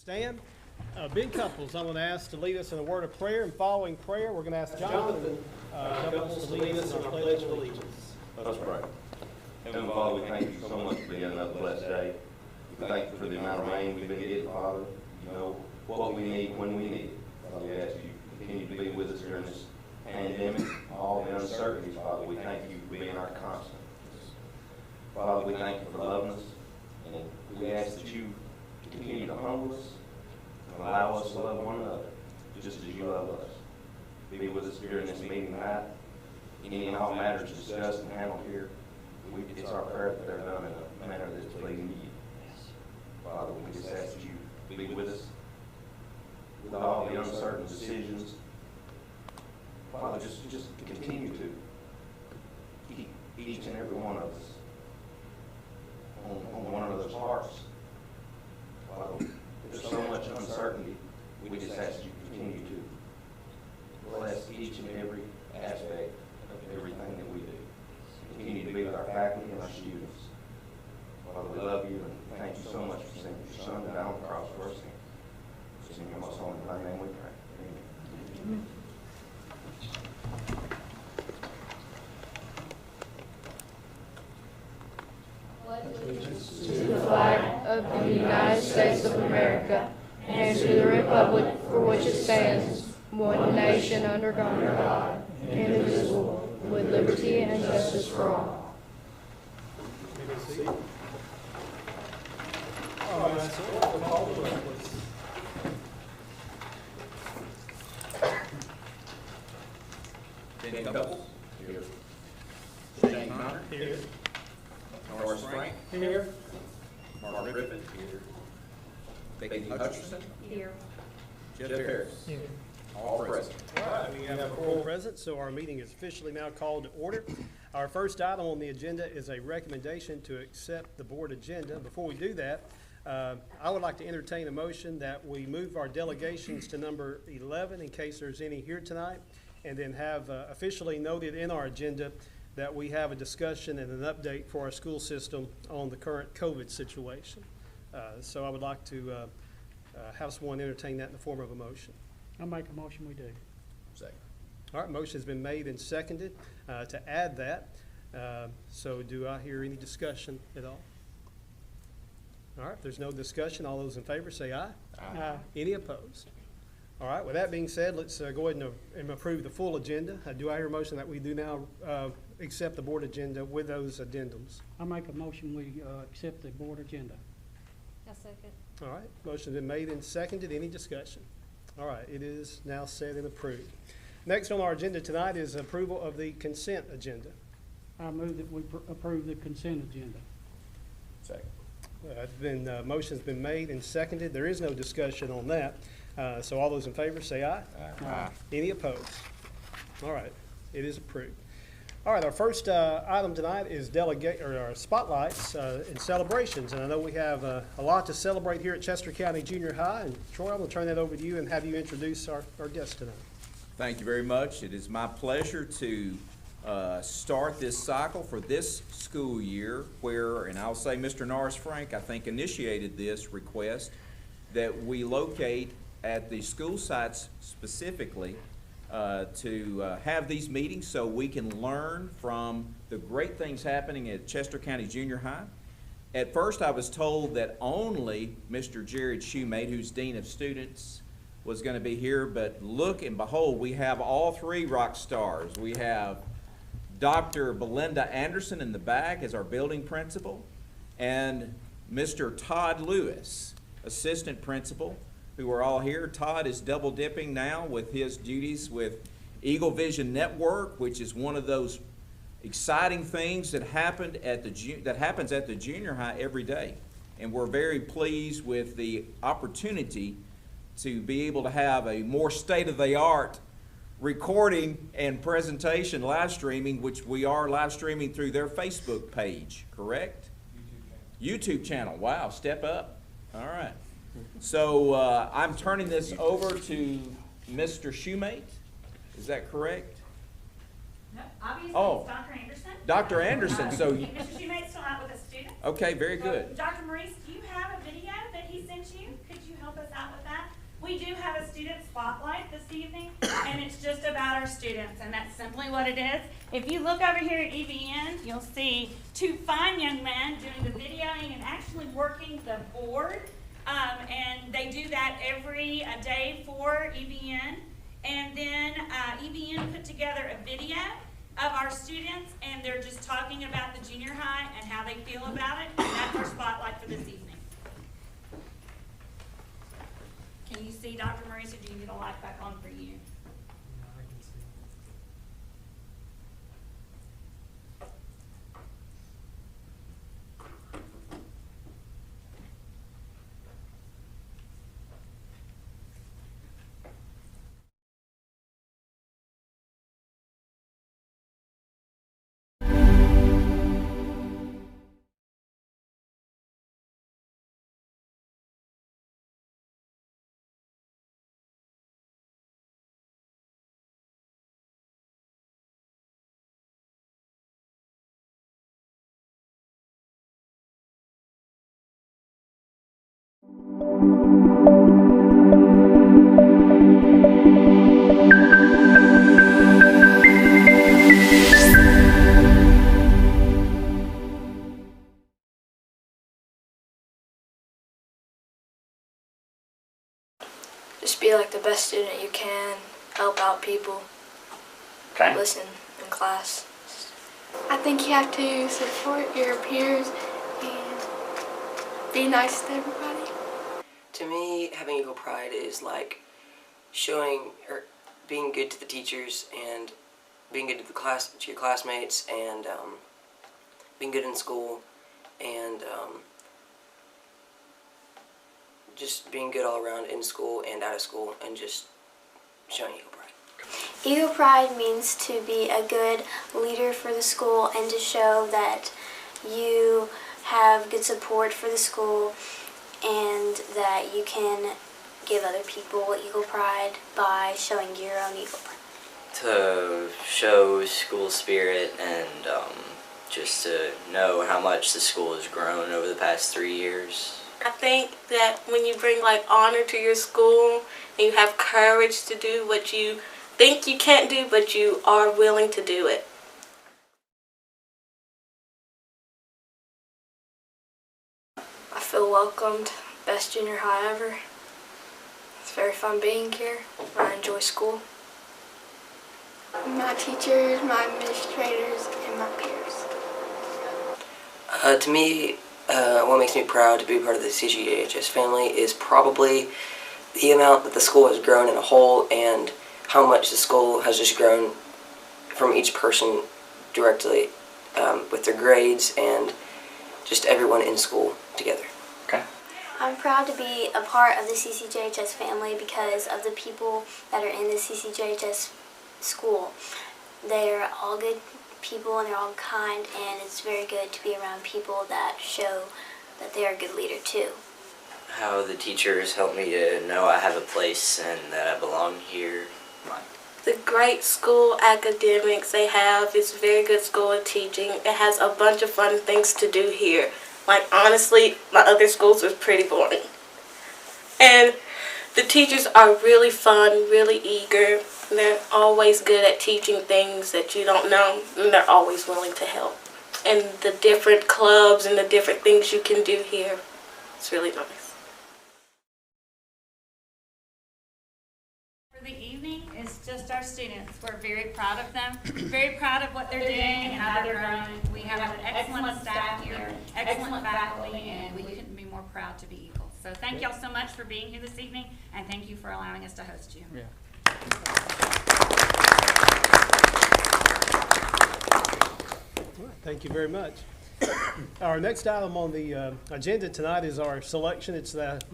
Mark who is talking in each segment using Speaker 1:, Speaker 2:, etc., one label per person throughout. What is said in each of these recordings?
Speaker 1: Stand. Big couples, I'm going to ask to lead us in a word of prayer, and following prayer, we're going to ask Jonathan couples to lead us in our pledge of allegiance.
Speaker 2: Let's pray. Heavenly Father, we thank you so much for being another blessed day. We thank you for the amount of rain we've been getting, Father. You know what we need when we need it. Father, we ask you to continue to be with us during this pandemic, all the uncertainties, Father. We thank you for being our constant. Father, we thank you for loving us, and we ask that you continue to humble us and allow us to love one another, just as you love us. Be with us during this meeting tonight. Any and all matters discussed and handled here, it's our prayer that they're done in a manner that's pleasing to you. Father, we just ask that you be with us with all the uncertain decisions. Father, just continue to keep each and every one of us on one of those hearts. Father, there's so much uncertainty. We just ask you to continue to bless each and every aspect of everything that we do. Continue to be with our faculty and our students. Father, we love you and thank you so much for sending your Son down on the cross for us. It's in your most holy name we pray. Amen.
Speaker 3: To the flag of the United States of America and to the republic for which it stands, one nation under God, indivisible, with liberty and justice for all.
Speaker 1: All right, so we'll call the roll, please.
Speaker 4: Benny Couples. Here. Shane Connor.
Speaker 1: Here.
Speaker 4: Norris Frank.
Speaker 1: Here.
Speaker 4: Mark Griffin. Here. Becky Hutcherson.
Speaker 3: Here.
Speaker 4: Jeff Harris. All present.
Speaker 1: All right, we have a quorum present, so our meeting is officially now called to order. Our first item on the agenda is a recommendation to accept the board agenda. Before we do that, I would like to entertain a motion that we move our delegations to number 11 in case there's any here tonight, and then have officially noted in our agenda that we have a discussion and an update for our school system on the current COVID situation. So I would like to have someone entertain that in the form of a motion.
Speaker 5: I'll make a motion we do.
Speaker 4: Second.
Speaker 1: All right, motion's been made and seconded to add that. So do I hear any discussion at all? All right, if there's no discussion, all those in favor say aye.
Speaker 5: Aye.
Speaker 1: Any opposed? All right, with that being said, let's go ahead and approve the full agenda. Do I hear a motion that we do now accept the board agenda with those addendums?
Speaker 5: I'll make a motion we accept the board agenda.
Speaker 3: A second.
Speaker 1: All right, motion's been made and seconded. Any discussion? All right, it is now said and approved. Next on our agenda tonight is approval of the consent agenda.
Speaker 5: I move that we approve the consent agenda.
Speaker 4: Second.
Speaker 1: Motion's been made and seconded. There is no discussion on that. So all those in favor say aye.
Speaker 4: Aye.
Speaker 1: Any opposed? All right, it is approved. All right, our first item tonight is our spotlights and celebrations. And I know we have a lot to celebrate here at Chester County Junior High. And Troy, I'm going to turn that over to you and have you introduce our guests tonight.
Speaker 6: Thank you very much. It is my pleasure to start this cycle for this school year where, and I'll say Mr. Norris Frank, I think initiated this request that we locate at the school sites specifically to have these meetings so we can learn from the great things happening at Chester County Junior High. At first I was told that only Mr. Jared Shoemate, who's Dean of Students, was going to be here, but look and behold, we have all three rock stars. We have Dr. Belinda Anderson in the back as our building principal, and Mr. Todd Lewis, assistant principal, who are all here. Todd is double dipping now with his duties with Eagle Vision Network, which is one of those exciting things that happens at the junior high every day. And we're very pleased with the opportunity to be able to have a more state-of-the-art recording and presentation live streaming, which we are live streaming through their Facebook page, correct? YouTube channel. Wow, step up. All right. So I'm turning this over to Mr. Shoemate. Is that correct?
Speaker 7: No, obviously
Speaker 6: Oh.
Speaker 7: it's Dr. Anderson.
Speaker 6: Dr. Anderson, so you,
Speaker 7: Mr. Shoemate's still out with a student.
Speaker 6: okay, very good.
Speaker 7: Dr. Maurice, do you have a video that he sent you? Could you help us spotlight this evening, and it's just about our students, and that's simply what it is. If you look over here at EVN, you'll see two fine young men doing the videoing and actually working the board, and they do that every day for EVN. And then EVN put together a video of our students, and they're just talking about the junior high and how they feel about it, and that's our spotlight for this evening. Can you see Dr. Maurice, or do you need a light back on for you?
Speaker 3: Just be like the best student you can, help out people,
Speaker 8: Okay.
Speaker 3: listen in class.
Speaker 9: I think you have to support your peers and be nice to everybody.
Speaker 10: To me, having Eagle Pride is like showing or being good to the teachers and being good to your classmates, and being good in school, and just being good all around in school and out of school, and just showing Eagle Pride.
Speaker 9: Eagle Pride means to be a good leader for the school and to show that you have good support for the school and that you can give other people Eagle Pride by showing your own Eagle Pride.
Speaker 8: To show school spirit and just to know how much the school has grown over the past 3 years.
Speaker 11: I think that when you bring like honor to your school and you have courage to do what you think you can't do, but you are willing to do it.
Speaker 3: I feel welcomed, best junior high ever. It's very fun being here. I enjoy school.
Speaker 9: My teachers, my administrators, and my peers.
Speaker 10: To me, what makes me proud to be part of the CCJHS family is probably the amount that the school has grown in a whole, and how much the school has just grown from each person directly, with their grades and just everyone in school together.
Speaker 8: Okay.
Speaker 9: I'm proud to be a part of the CCJHS family because of the people that are in the CCJHS school. They're all good people and they're all kind, and it's very good to be around people that show that they are a good leader too.
Speaker 8: How the teachers help me to know I have a place and that I belong here.
Speaker 11: The great school academics they have is very good school of teaching. It has a bunch of fun things to do here. Like honestly, my other schools was pretty boring. And the teachers are really fun, really eager. They're always good at teaching things that you don't know, and they're always willing to help. And the different clubs and the different things you can do here, it's really nice.
Speaker 7: For the evening is just our students. We're very proud of them, very proud of what they're doing and how they're growing. We have an excellent staff here, excellent faculty, and we couldn't be more proud to be Eagles. So thank y'all so much for being here this evening, and thank you for allowing us to host you.
Speaker 5: Yeah.
Speaker 1: Thank you very much. Our next item on the agenda tonight is our selection.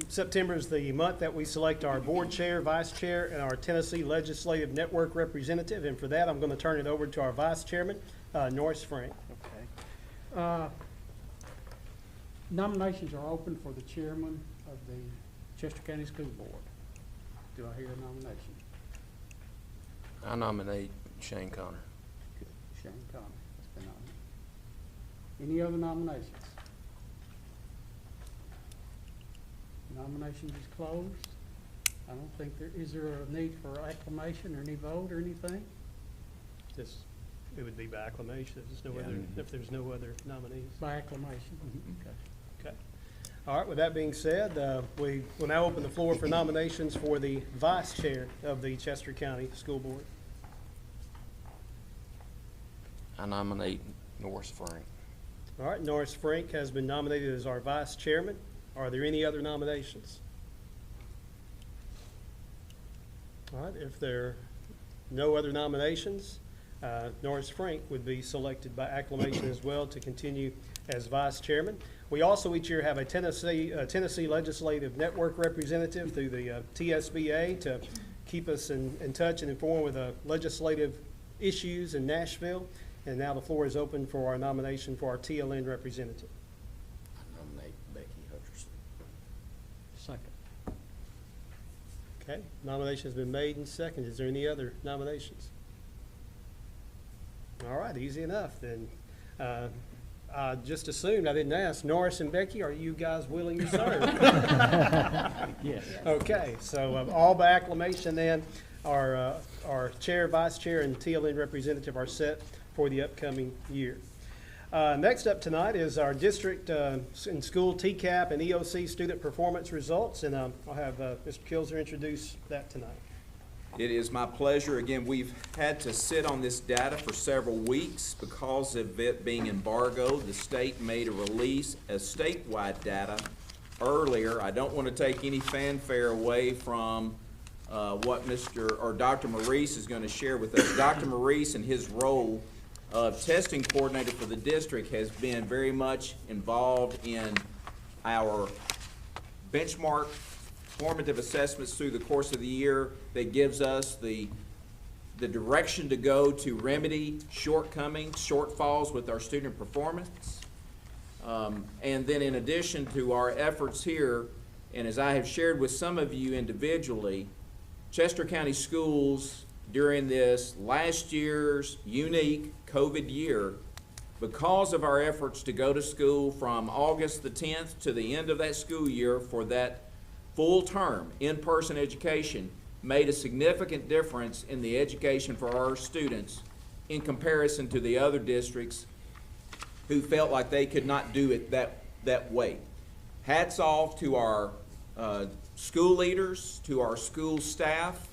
Speaker 1: September is the month that we select our board chair, vice chair, and our Tennessee Legislative Network representative. And for that, I'm going to turn it over to our vice chairman, Norris Frank.
Speaker 5: Okay. Nominations are open for the chairman of the Chester County School Board. Do I hear a nomination?
Speaker 12: I nominate Shane Connor.
Speaker 5: Good. Shane Connor has been nominated. Any other nominations? Nominations is closed. I don't think is there a need for acclamation or any vote or anything?
Speaker 1: This, it would be by acclamation if there's no other nominees.
Speaker 5: By acclamation? Okay.
Speaker 1: Okay. All right, with that being said, we will now open the floor for nominations for the vice chair of the Chester County School Board.
Speaker 12: I nominate Norris Frank.
Speaker 1: All right, Norris Frank has been nominated as our vice chairman. Are there any other nominations? All right, if there are no other nominations, Norris Frank would be selected by acclamation as well to continue as vice chairman. We also each year have a Tennessee Legislative Network representative through the TSBA to keep us in touch and informed with legislative issues in Nashville. And now the floor is open for our nomination for our TLN representative.
Speaker 12: I nominate Becky Hutcherson.
Speaker 5: Second.
Speaker 1: Okay, nomination has been made and seconded. Is there any other nominations? All right, easy enough then. I just assumed, I didn't ask, Norris and Becky, are you guys willing to serve?
Speaker 5: Yes.
Speaker 1: Okay, so all by acclamation then, our chair, vice chair, and TLN representative are set for the upcoming year. Next up tonight is our district and school TCAP and EOC student performance results, and I'll have Mr. Kilzer introduce that tonight.
Speaker 6: It is my pleasure. Again, we've had to sit on this data for several weeks because of it being embargoed. The state made a release of statewide data earlier. I don't want to take any fanfare away from what Dr. Maurice is going to share with us. Dr. Maurice, in his role of testing coordinator for the district, has been very much involved in our benchmark formative assessments through the course of the year that gives us the direction to go to remedy shortcomings, shortfalls with our student performance. And then in addition to our efforts here, and as I have shared with some of you individually, Chester County Schools during this last year's unique COVID year, because of our efforts to go to school from August the 10th to the end of that school year for that full term in-person education, made a significant difference in the education for our students in comparison to the other districts who felt like they could not do it that way. Hats off to our school leaders, to our school staff.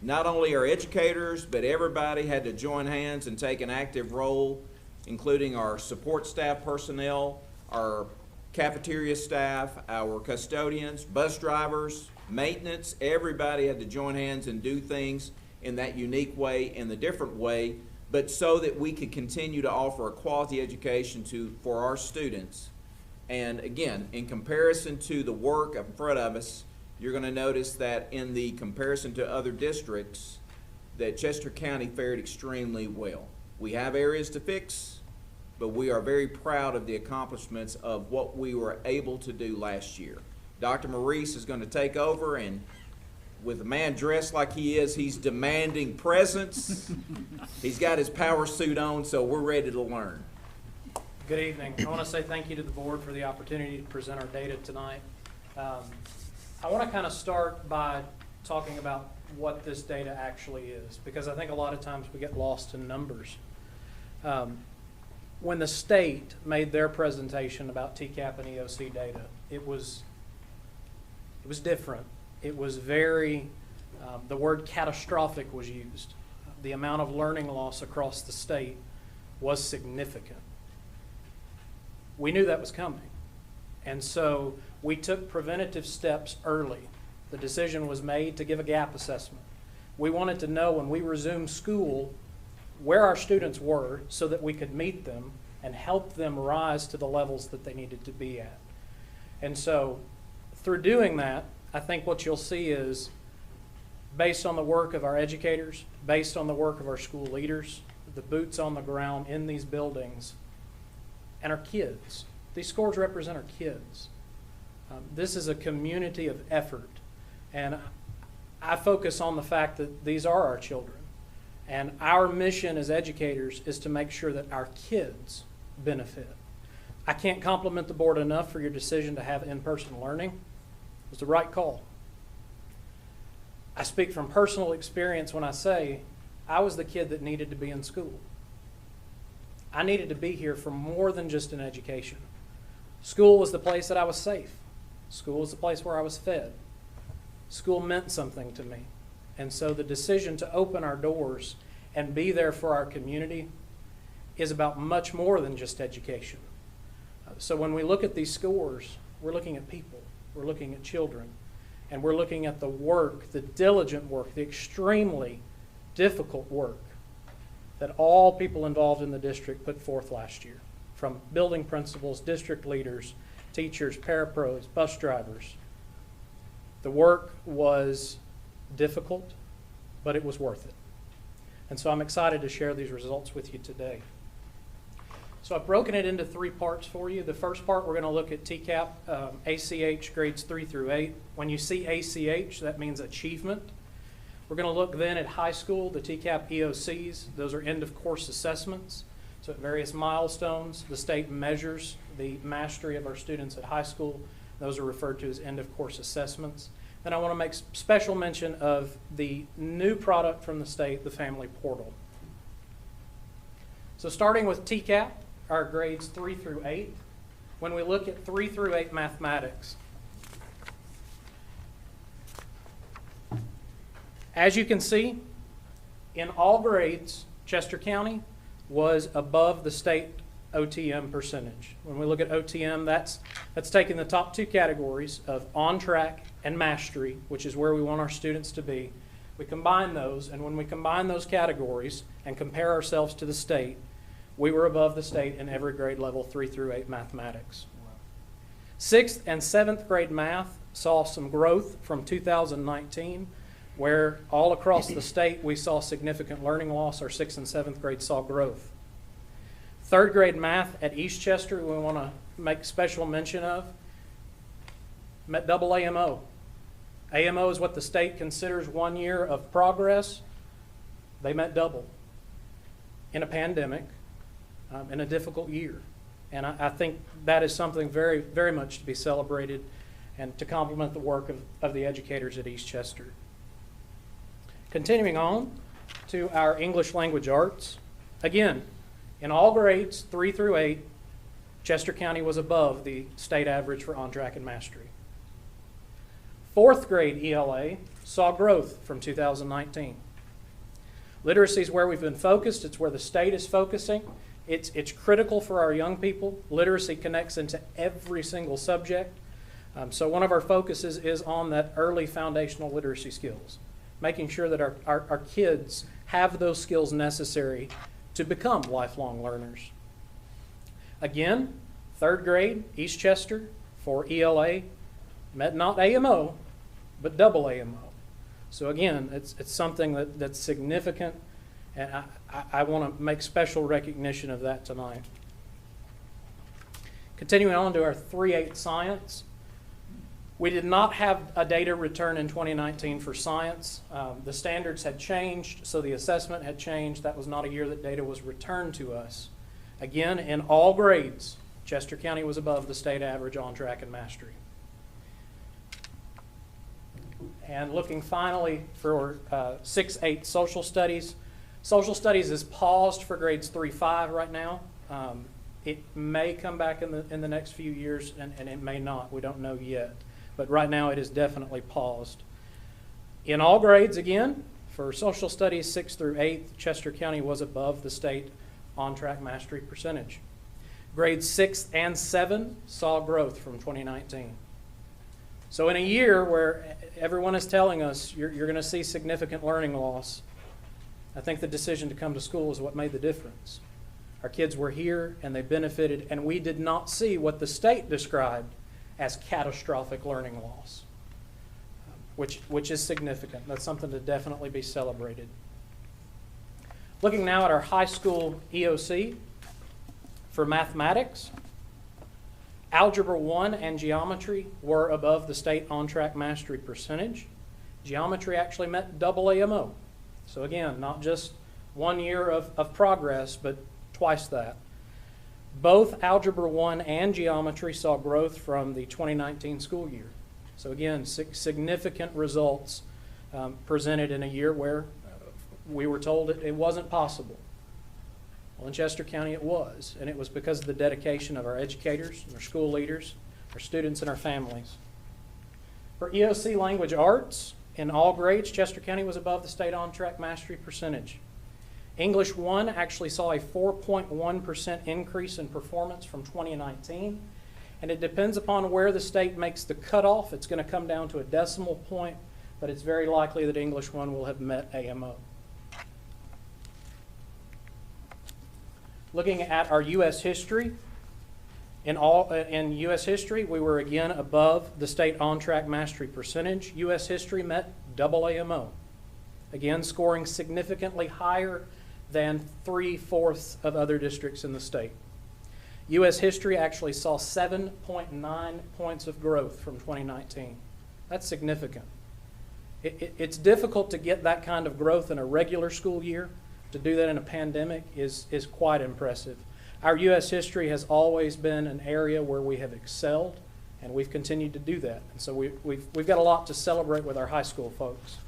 Speaker 6: Not only our educators, but everybody had to join hands and take an active role, including our support staff personnel, our cafeteria staff, our custodians, bus drivers, maintenance. Everybody had to join hands and do things in that unique way, in the different way, but so that we could continue to offer a quality education for our students. And again, in comparison to the work in front of us, you're going to notice that in the comparison to other districts, that Chester County fared extremely well. We have areas to fix, but we are very proud of the accomplishments of what we were able to do last year. Dr. Maurice is going to take over, and with a man dressed like he is, he's demanding presence. He's got his power suit on, so we're ready to learn.
Speaker 13: Good evening. I want to say thank you to the board for the opportunity to present our data tonight. I want to kind of start by talking about what this data actually is, because I think a lot of times we get lost in numbers. When the state made their presentation about TCAP and EOC data, it was different. It was very, the word catastrophic was used. The amount of learning loss across the state was significant. We knew that was coming. And so we took preventative steps early. The decision was made to give a gap assessment. We wanted to know when we resumed school where our students were so that we could meet them and help them rise to the levels that they needed to be at. And so through doing that, I think what you'll see is, based on the work of our educators, based on the work of our school leaders, the boots on the ground in these buildings, and our kids. These scores represent our kids. This is a community of effort. And I focus on the fact that these are our children. And our mission as educators is to make sure that our kids benefit. I can't compliment the board enough for your decision to have in-person learning. It was the right call. I speak from personal experience when I say I was the kid that needed to be in school. I needed to be here for more than just an education. School was the place that I was safe. School was the place where I was fed. School meant something to me. And so the decision to open our doors and be there for our community is about much more than just education. So when we look at these scores, we're looking at people, we're looking at children, and we're looking at the work, the diligent work, the extremely difficult work that all people involved in the district put forth last year, from building principals, district leaders, teachers, parapros, bus drivers. The work was difficult, but it was worth it. And so I'm excited to share these results with you today. So I've broken it into 3 parts for you. The first part, we're going to look at TCAP, ACH grades 3 through 8. When you see ACH, that means achievement. We're going to look then at high school, the TCAP EOCs. Those are end of course assessments. So at various milestones, the state measures the mastery of our students at high school. Those are referred to as end of course assessments. Then I want to make special mention of the new product from the state, the Family Portal. So starting with TCAP, our grades 3 through 8. When we look at 3 through 8 mathematics, as you can see, in all grades, Chester County was above the state OTM percentage. When we look at OTM, that's taking the top 2 categories of on track and mastery, which is where we want our students to be. We combine those, and when we combine those categories and compare ourselves to the state, we were above the state in every grade level 3 through 8 mathematics. 6th and 7th grade math saw some growth from 2019, where all across the state we saw significant learning loss. Our 6th and 7th grade saw growth. 3rd grade math at East Chester, we want to make special mention of, met double AMO. AMO is what the state considers 1 year of progress. They met double in a pandemic, in a difficult year. And I think that is something very, very much to be celebrated and to complement the work of the educators at East Chester. Continuing on to our English language arts. Again, in all grades 3 through 8, Chester County was above the state average for on-track and mastery. 4th grade ELA saw growth from 2019. Literacy is where we've been focused. It's where the state is focusing. It's critical for our young people. Literacy connects into every single subject. So one of our focuses is on that early foundational literacy skills, making sure that our kids have those skills necessary to become lifelong learners. Again, 3rd grade, East Chester, for ELA, met not AMO, but double AMO. So again, it's something that's significant, and I want to make special recognition of that tonight. Continuing on to our 3-8 science. We did not have a data return in 2019 for science. The standards had changed, so the assessment had changed. That was not a year that data was returned to us. Again, in all grades, Chester County was above the state average on track and mastery. And looking finally for 6-8 social studies. Social studies is paused for grades 3-5 right now. It may come back in the next few years, and it may not. We don't know yet. But right now it is definitely paused. In all grades, again, for social studies 6 through 8, Chester County was above the state on-track mastery percentage. Grades 6 and 7 saw growth from 2019. So in a year where everyone is telling us you're going to see significant learning loss, I think the decision to come to school is what made the difference. Our kids were here and they benefited, and we did not see what the state described as catastrophic learning loss, which is significant. That's something to definitely be celebrated. Looking now at our high school EOC for mathematics, Algebra 1 and geometry were above the state on-track mastery percentage. Geometry actually met double AMO. So again, not just 1 year of progress, but twice that. Both Algebra 1 and geometry saw growth from the 2019 school year. So again, significant results presented in a year where we were told it wasn't possible. Well, in Chester County it was, and it was because of the dedication of our educators, and our school leaders, our students, and our families. For EOC Language Arts, in all grades, Chester County was above the state on-track mastery percentage. English 1 actually saw a 4.1% increase in performance from 2019, and it depends upon where the state makes the cutoff. It's going to come down to a decimal point, but it's very likely that English 1 will have met AMO. Looking at our U.S. history, in U.S. history, we were again above the state on-track mastery percentage. U.S. history met double AMO, again scoring significantly higher than 3/4 of other districts in the state. U.S. history actually saw 7.9 points of growth from 2019. That's significant. It's difficult to get that kind of growth in a regular school year. To do that in a pandemic is quite impressive. Our U.S. history has always been an area where we have excelled, and we've continued to do that. And so we've got a lot to celebrate with our high school folks.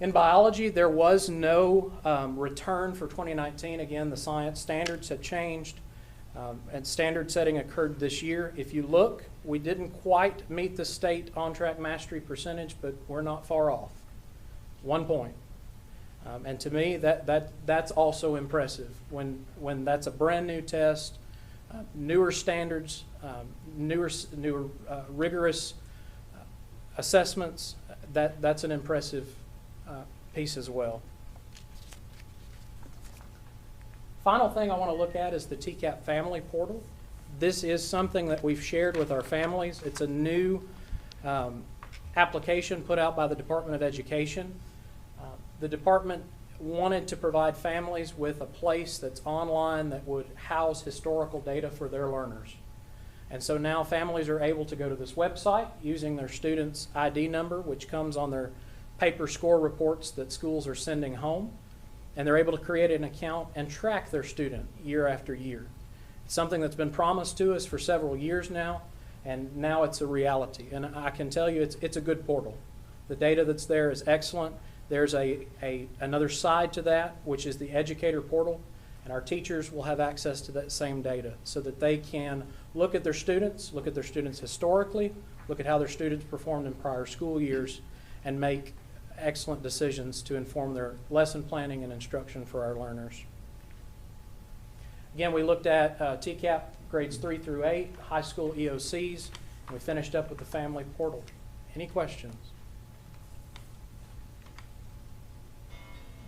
Speaker 13: In biology, there was no return for 2019. Again, the science standards had changed, and standard setting occurred this year. If you look, we didn't quite meet the state on-track mastery percentage, but we're not far off. 1 point. And to me, that's also impressive. When that's a brand new test, newer standards, newer rigorous assessments, that's an impressive piece as well. Final thing I want to look at is the TCAP Family Portal. This is something that we've shared with our families. It's a new application put out by the Department of Education. The department wanted to provide families with a place that's online that would house historical data for their learners. And so now families are able to go to this website using their student's ID number, which comes on their paper score reports that schools are sending home. And they're able to create an account and track their student year after year. It's something that's been promised to us for several years now, and now it's a reality. And I can tell you it's a good portal. The data that's there is excellent. There's another side to that, which is the educator portal, and our teachers will have access to that same data so that they can look at their students historically, look at how their students performed in prior school years, and make excellent decisions to inform their lesson planning and instruction for our learners. Again, we looked at TCAP grades 3 through 8, high school EOCs, and we finished up with the family portal. Any questions?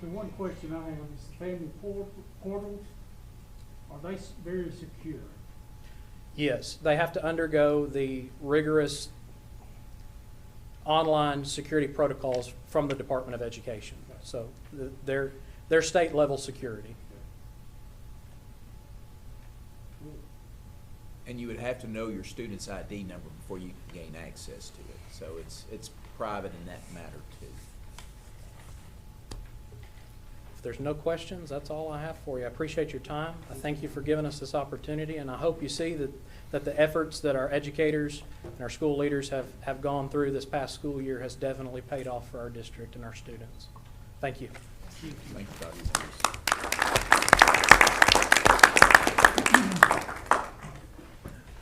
Speaker 5: The one question I have is the family portals, are they very secure?
Speaker 13: Yes, they have to undergo the rigorous online security protocols from the Department of Education. So they're state level security.
Speaker 6: And you would have to know your student's ID number before you can gain access to it. So it's private in that matter too.
Speaker 13: If there's no questions, that's all I have for you. I appreciate your time. I thank you for giving us this opportunity, and I hope you see that the efforts that our educators and our school leaders have gone through this past school year has definitely paid off for our district and our students. Thank you.
Speaker 6: Thank you, Dr.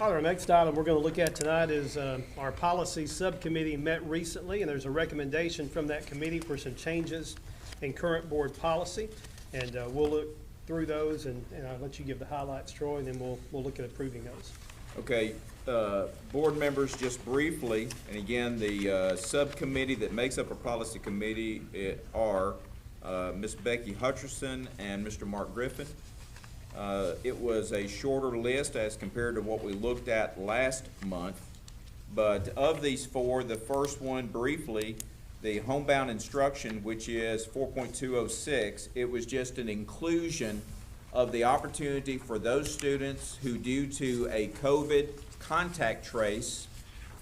Speaker 1: Our next item we're going to look at tonight is our policy subcommittee met recently, and there's a recommendation from that committee for some changes in current board policy, and we'll look through those, and I'll let you give the highlights, Troy, and then we'll look at approving those.
Speaker 6: Okay, board members, just briefly, and again, the subcommittee that makes up our policy committee are Ms. Becky Hutcherson and Mr. Mark Griffin. It was a shorter list as compared to what we looked at last month, but of these four, the first one briefly, the homebound instruction, which is 4.206, it was just an inclusion of the opportunity for those students who, due to a COVID contact trace,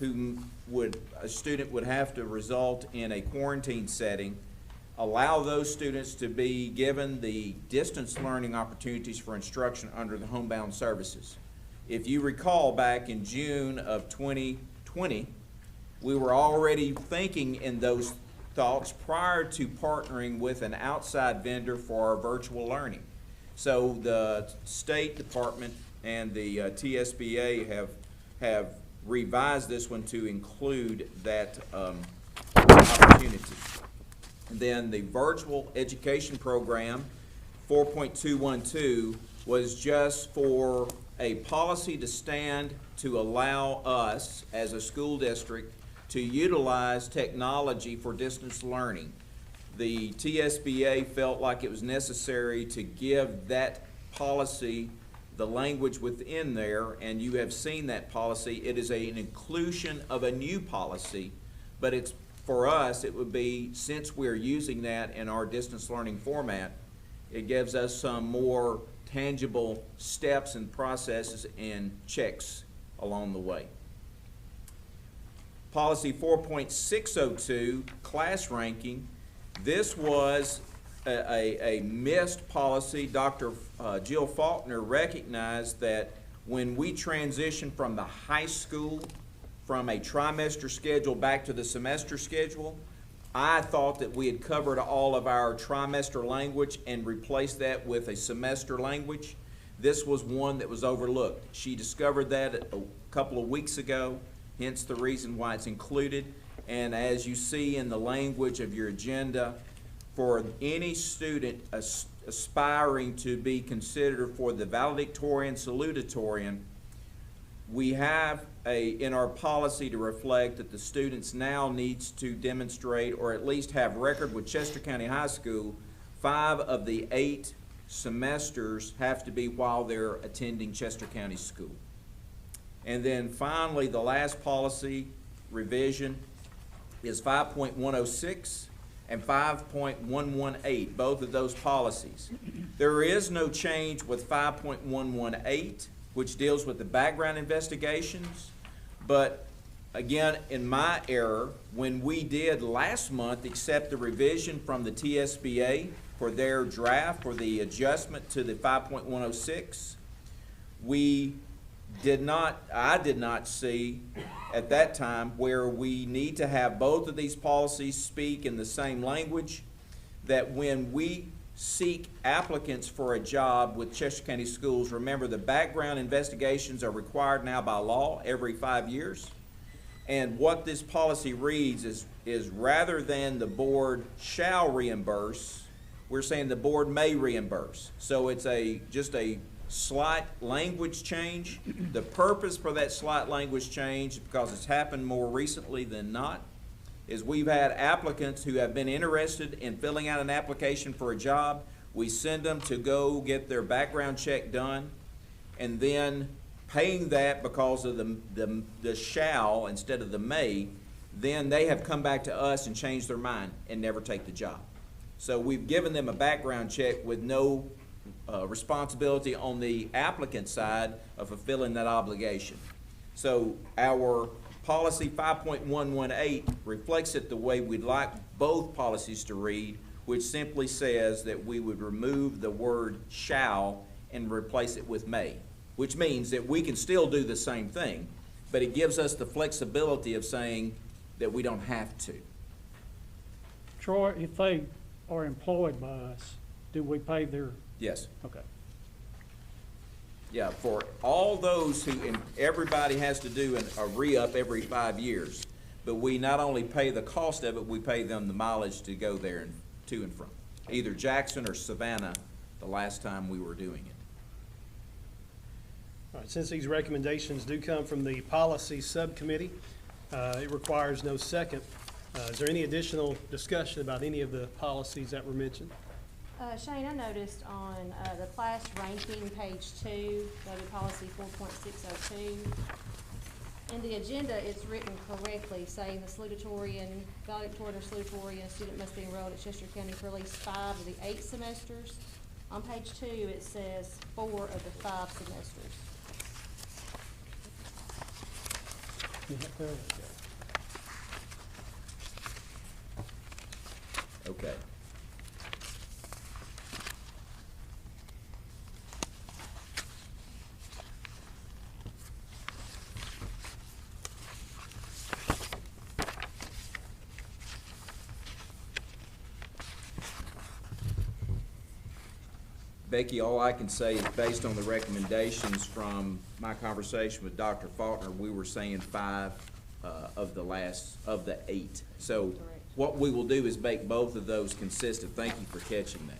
Speaker 6: a student would have to result in a quarantine setting, allow those students to be given the distance learning opportunities for instruction under the homebound services. If you recall, back in June of 2020, We were already thinking in those thoughts prior to partnering with an outside vendor for our virtual learning. So the State Department and the TSBA have revised this one to include that opportunity. And then the virtual education program, 4.212, was just for a policy to stand to allow us as a school district to utilize technology for distance learning. The TSBA felt like it was necessary to give that policy the language within there, and you have seen that policy. It is an inclusion of a new policy, but it's, for us, it would be, since we're using that in our distance learning format, it gives us some more tangible steps and processes and checks along the way. Policy 4.602, class ranking. This was a missed policy. Dr. Jill Faulkner recognized that when we transitioned from the high school, from a trimester schedule back to the semester schedule, I thought that we had covered all of our trimester language and replaced that with a semester language. This was one that was overlooked. She discovered that a couple of weeks ago, hence the reason why it's included. And as you see in the language of your agenda, for any student aspiring to be considered for the valedictorian, salutatorian, we have in our policy to reflect that the students now needs to demonstrate or at least have record with Chester County High School. 5 of the 8 semesters have to be while they're attending Chester County School. And then finally, the last policy revision is 5.106 and 5.118, both of those policies. There is no change with 5.118, which deals with the background investigations, but again, in my error, when we did last month accept the revision from the TSBA for their draft for the adjustment to the 5.106, I did not see at that time where we need to have both of these policies speak in the same language, that when we seek applicants for a job with Chester County Schools, remember the background investigations are required now by law every 5 years. And what this policy reads is rather than the board shall reimburse, we're saying the board may reimburse. So it's just a slight language change. The purpose for that slight language change, because it's happened more recently than not, is we've had applicants who have been interested in filling out an application for a job. We send them to go get their background check done, and then paying that because of the shall instead of the may, then they have come back to us and changed their mind and never take the job. So we've given them a background check with no responsibility on the applicant side of fulfilling that obligation. So our policy 5.118 reflects it the way we'd like both policies to read, which simply says that we would remove the word shall and replace it with may, which means that we can still do the same thing, but it gives us the flexibility of saying that we don't have to.
Speaker 5: Troy, if they are employed by us, do we pay their?
Speaker 6: Yes.
Speaker 5: Okay.
Speaker 6: Yeah, for all those who, and everybody has to do a re-up every 5 years, but we not only pay the cost of it, we pay them the mileage to go there and to and from. Either Jackson or Savannah the last time we were doing it.
Speaker 1: All right, since these recommendations do come from the policy subcommittee, it requires no second. Is there any additional discussion about any of the policies that were mentioned?
Speaker 3: Shane, I noticed on the class ranking, page 2, that in policy 4.602, in the agenda, it's written correctly, saying the salutatorian, valedictorian or salutatorian student must be enrolled at Chester County for at least 5 of the 8 semesters. On page 2, it says 4 of the 5 semesters.
Speaker 6: Okay. Becky, all I can say is based on the recommendations from my conversation with Dr. Faulkner, we were saying 5 of the 8. So what we will do is make both of those consistent. Thank you for catching that.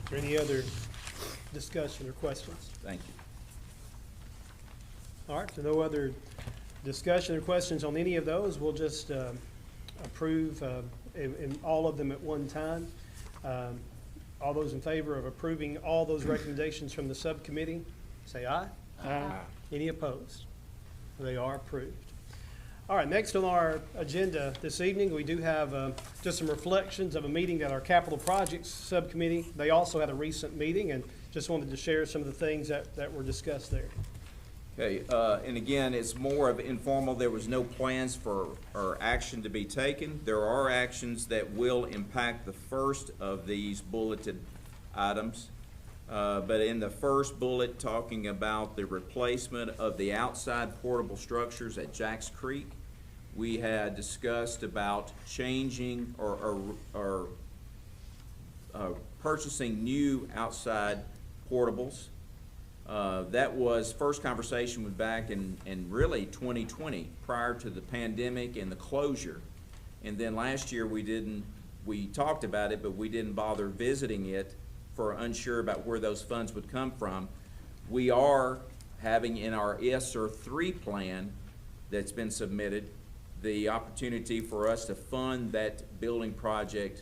Speaker 1: Is there any other discussion or questions?
Speaker 6: Thank you.
Speaker 1: All right, so no other discussion or questions on any of those. We'll just approve in all of them at one time. All those in favor of approving all those recommendations from the subcommittee, say aye.
Speaker 5: Aye.
Speaker 1: Any opposed? They are approved. All right, next on our agenda this evening, we do have just some reflections of a meeting at our Capital Projects Subcommittee. They also had a recent meeting and just wanted to share some of the things that were discussed there.
Speaker 6: Okay, and again, it's more of informal. There was no plans for or action to be taken. There are actions that will impact the first of these bulleted items. But in the first bullet, talking about the replacement of the outside portable structures at Jacks Creek, we had discussed about changing or purchasing new outside portables. That was first conversation was back in really 2020, prior to the pandemic and the closure. And then last year we talked about it, but we didn't bother visiting it for unsure about where those funds would come from. We are having in our ESSER 3 plan that's been submitted the opportunity for us to fund that building project,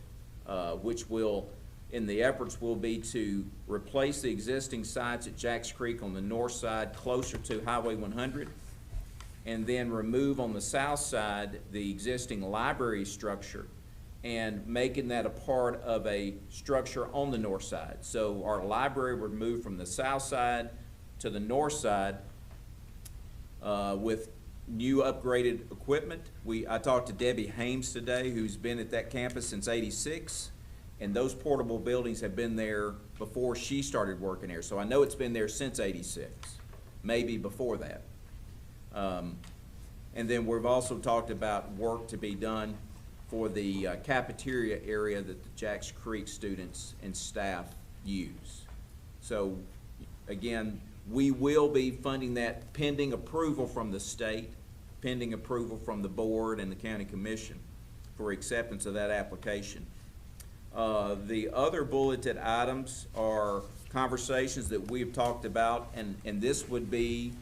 Speaker 6: which will, in the efforts will be to replace the existing sites at Jacks Creek on the north side closer to Highway 100, and then remove on the south side the existing library structure and making that a part of a structure on the north side. So our library would move from the south side to the north side with new upgraded equipment. I talked to Debbie Hames today, who's been at that campus since '86. And those portable buildings have been there before she started working there. So I know it's been there since '86, maybe before that. And then we've also talked about work to be done for the cafeteria area that the Jacks Creek students and staff use. So again, we will be funding that pending approval from the state, pending approval from the board and the county commission for acceptance of that application. The other bulleted items are conversations that we've talked about, and this would be,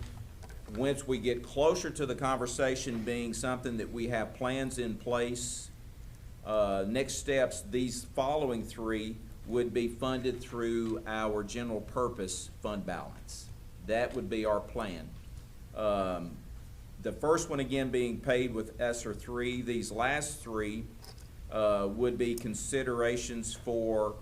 Speaker 6: once we get closer to the conversation being something that we have plans in place, next steps, these following 3 would be funded through our general purpose fund balance. That would be our plan. The first one again being paid with ESSER 3. These last 3 would be considerations for,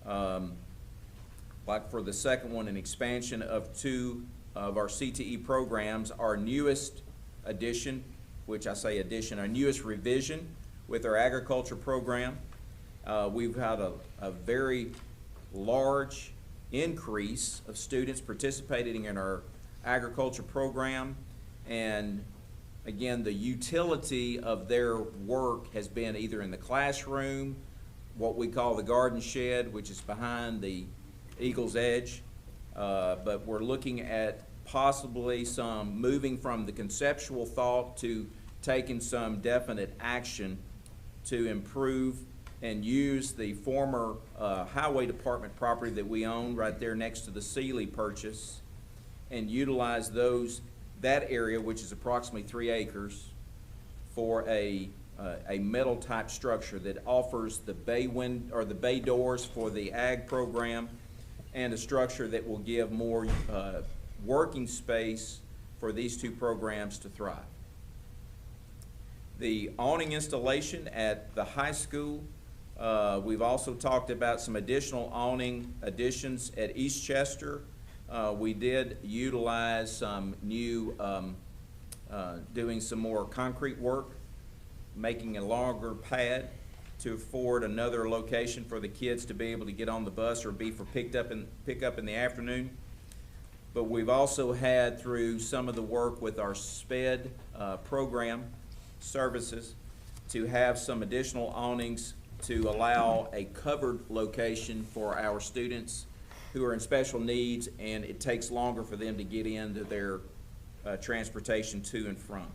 Speaker 6: like for the second one, an expansion of 2 of our CTE programs. Our newest addition, which I say addition, our newest revision with our agriculture program. We've had a very large increase of students participating in our agriculture program, and again, the utility of their work has been either in the classroom, what we call the garden shed, which is behind the Eagle's Edge, but we're looking at possibly some moving from the conceptual thought to taking some definite action to improve and use the former highway department property that we own right there next to the Sealy purchase and utilize that area, which is approximately 3 acres, for a metal type structure that offers the bay doors for the ag program, and a structure that will give more working space for these 2 programs to thrive. The awning installation at the high school, we've also talked about some additional awning additions at East Chester. We did utilize some new, doing some more concrete work, making a longer pad to afford another location for the kids to be able to get on the bus or be for pick up in the afternoon. But we've also had, through some of the work with our SPED program services, to have some additional awnings to allow a covered location for our students who are in special needs, and it takes longer for them to get into their transportation to and from.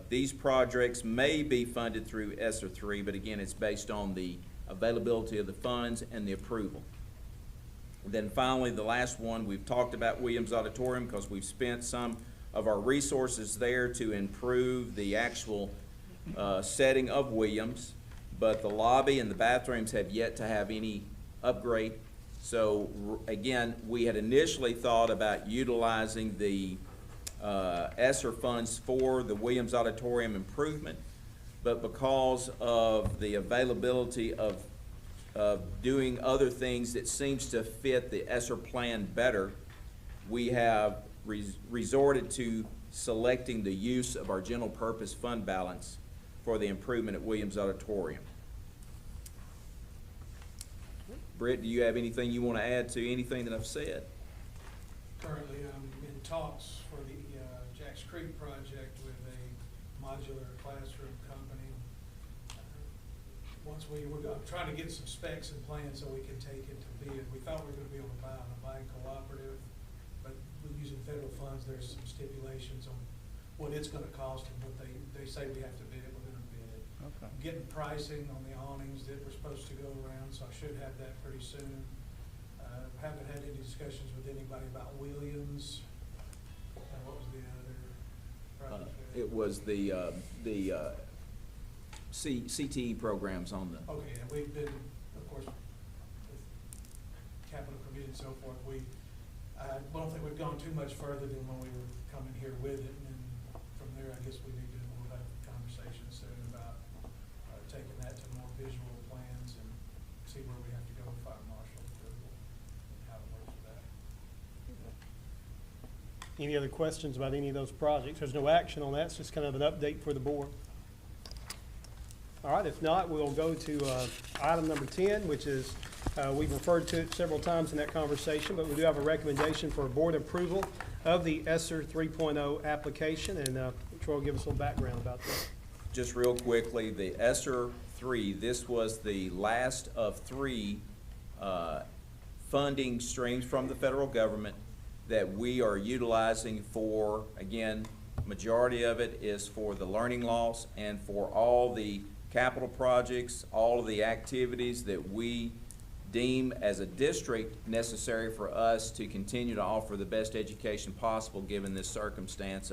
Speaker 6: These projects may be funded through ESSER 3, but again, it's based on the availability of the funds and the approval. Then finally, the last one, we've talked about Williams Auditorium because we've spent some of our resources there to improve the actual setting of Williams, but the lobby and the bathrooms have yet to have any upgrade. So again, we had initially thought about utilizing the ESSER funds for the Williams Auditorium improvement, but because of the availability of doing other things that seems to fit the ESSER plan better, we have resorted to selecting the use of our general purpose fund balance for the improvement at Williams Auditorium. Britt, do you have anything you want to add to anything that I've said?
Speaker 14: Currently, I'm in talks for the Jacks Creek project with a modular classroom company. I'm trying to get some specs and plans so we can take it to bid. We thought we were going to be able to buy on a buying cooperative, but using federal funds, there's some stipulations on what it's going to cost and what they say we have to bid. We're going to bid. Okay. I'm getting pricing on the awnings that we're supposed to go around, so I should have that pretty soon. Haven't had any discussions with anybody about Williams. What was the other project?
Speaker 6: It was the CTE programs on the.
Speaker 14: Okay, and we've been, of course, with capital committee and so forth, I don't think we've gone too much further than when we were coming here with it, and from there, I guess we'll have a conversation soon about taking that to more visual plans and see where we have to go with fire marshal approval and how it works with that.
Speaker 1: Any other questions about any of those projects? There's no action on that, it's just kind of an update for the board. All right, if not, we'll go to item number 10, which is, we've referred to it several times in that conversation, but we do have a recommendation for board approval of the ESSER 3.0 application, and Troy will give us a little background about that.
Speaker 6: Just real quickly, the ESSER 3, this was the last of 3 funding streams from the federal government that we are utilizing for, again, majority of it is for the learning loss and for all the capital projects, all of the activities that we deem as a district necessary for us to continue to offer the best education possible given this circumstance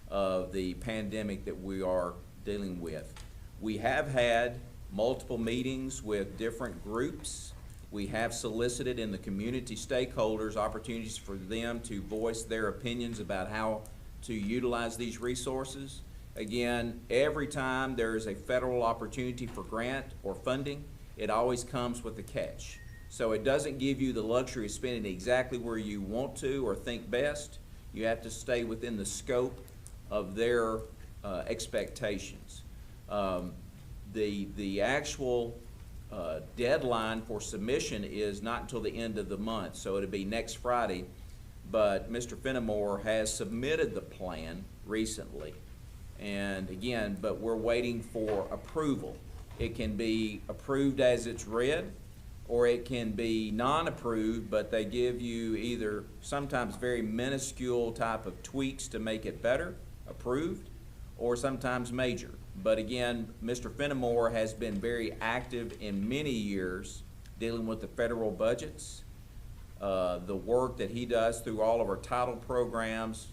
Speaker 6: of the pandemic that we are dealing with. We have had multiple meetings with different groups. We have solicited in the community stakeholders opportunities for them to voice their opinions about how to utilize these resources. Again, every time there is a federal opportunity for grant or funding, it always comes with a catch. So it doesn't give you the luxury of spending exactly where you want to or think best. You have to stay within the scope of their expectations. The actual deadline for submission is not until the end of the month, so it'll be next Friday. But Mr. Fenimore has submitted the plan recently. And again, but we're waiting for approval. It can be approved as it's read, or it can be non-approved, but they give you either sometimes very minuscule type of tweaks to make it better, approved, or sometimes major. But again, Mr. Fenimore has been very active in many years dealing with the federal budgets, the work that he does through all of our title programs.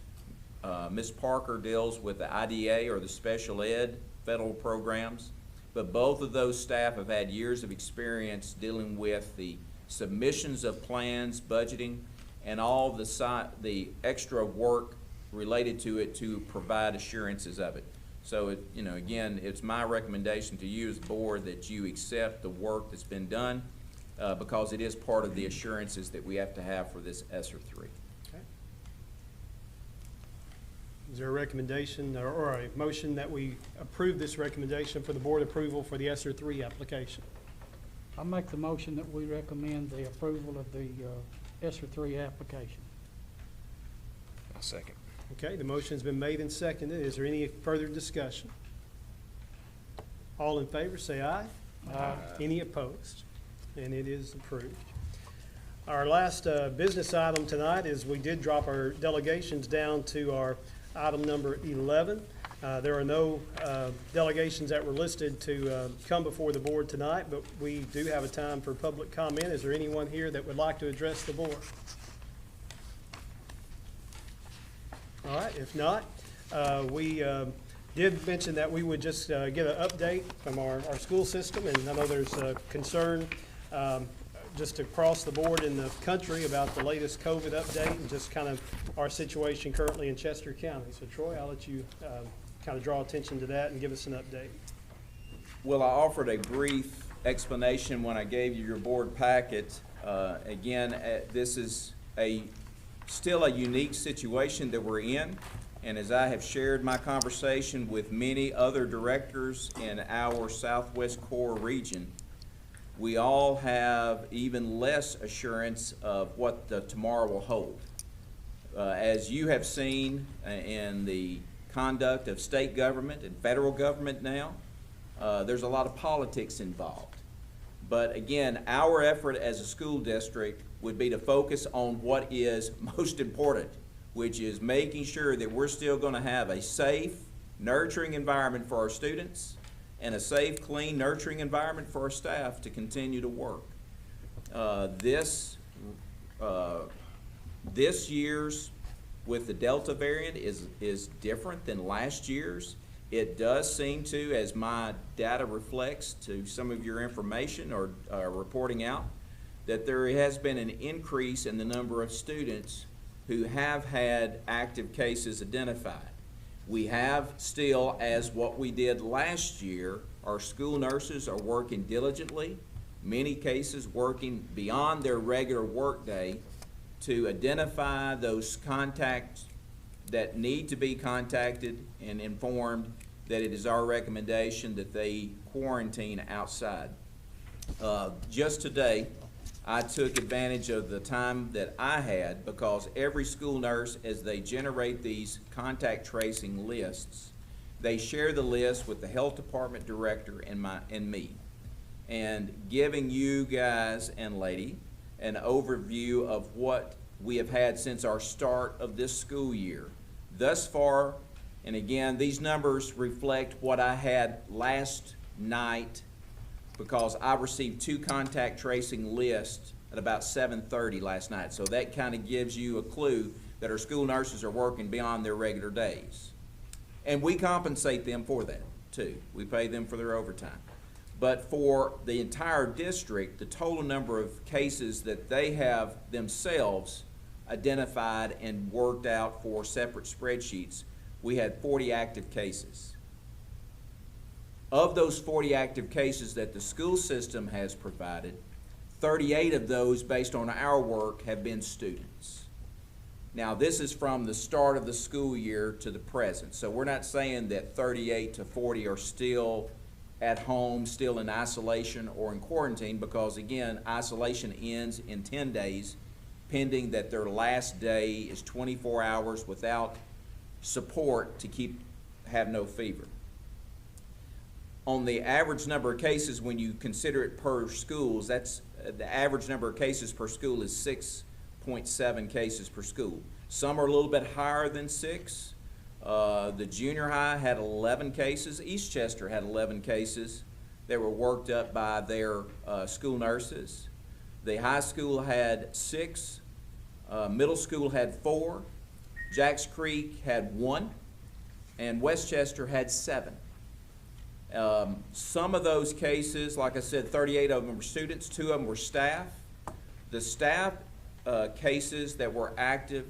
Speaker 6: Ms. Parker deals with the IDA or the special ed federal programs, but both of those staff have had years of experience dealing with the submissions of plans, budgeting, and all the extra work related to it to provide assurances of it. So, again, it's my recommendation to you as the board that you accept the work that's been done because it is part of the assurances that we have to have for this ESSER 3.
Speaker 1: Is there a recommendation or a motion that we approve this recommendation for the board approval for the ESSER 3 application?
Speaker 5: I make the motion that we recommend the approval of the ESSER 3 application.
Speaker 12: I'll second.
Speaker 1: Okay, the motion's been made and seconded. Is there any further discussion? All in favor, say aye. Any opposed? And it is approved. Our last business item tonight is we did drop our delegations down to our item number 11. There are no delegations that were listed to come before the board tonight, but we do have a time for public comment. Is there anyone here that would like to address the board? All right, if not, we did mention that we would just get an update from our school system, and I know there's a concern just across the board in the country about the latest COVID update and just kind of our situation currently in Chester County. So Troy, I'll let you kind of draw attention to that and give us an update.
Speaker 6: Well, I offered a brief explanation when I gave you your board packet. Again, this is still a unique situation that we're in, and as I have shared my conversation with many other directors in our Southwest Core region, we all have even less assurance of what the tomorrow will hold. As you have seen in the conduct of state government and federal government now, there's a lot of politics involved. But again, our effort as a school district would be to focus on what is most important, which is making sure that we're still going to have a safe, nurturing environment for our students and a safe, clean, nurturing environment for our staff to continue to work. This year's with the Delta variant is different than last year's. It does seem to, as my data reflects to some of your information or reporting out, that there has been an increase in the number of students who have had active cases identified. We have still, as what we did last year, our school nurses are working diligently, many cases working beyond their regular workday to identify those contacts that need to be contacted and informed that it is our recommendation that they quarantine outside. Just today, I took advantage of the time that I had because every school nurse, as they generate these contact tracing lists, they share the list with the health department director and me, and giving you guys and lady an overview of what we have had since our start of this school year. Thus far, and again, these numbers reflect what I had last night because I received 2 contact tracing lists at about 7:30 last night. So that kind of gives you a clue that our school nurses are working beyond their regular days. And we compensate them for that too. We pay them for their overtime. But for the entire district, the total number of cases that they have themselves identified and worked out for separate spreadsheets, we had 40 active cases. Of those 40 active cases that the school system has provided, 38 of those, based on our work, have been students. Now, this is from the start of the school year to the present. So we're not saying that 38 to 40 are still at home, still in isolation or in quarantine, because again, isolation ends in 10 days, pending that their last day is 24 hours without support to have no fever. On the average number of cases, when you consider it per schools, that's the average number of cases per school is 6.7 cases per school. Some are a little bit higher than 6. The junior high had 11 cases. Eastchester had 11 cases that were worked up by their school nurses. The high school had 6. Middle school had 4. Jacks Creek had 1. And Westchester had 7. Some of those cases, like I said, 38 of them were students, 2 of them were staff. The staff cases that were active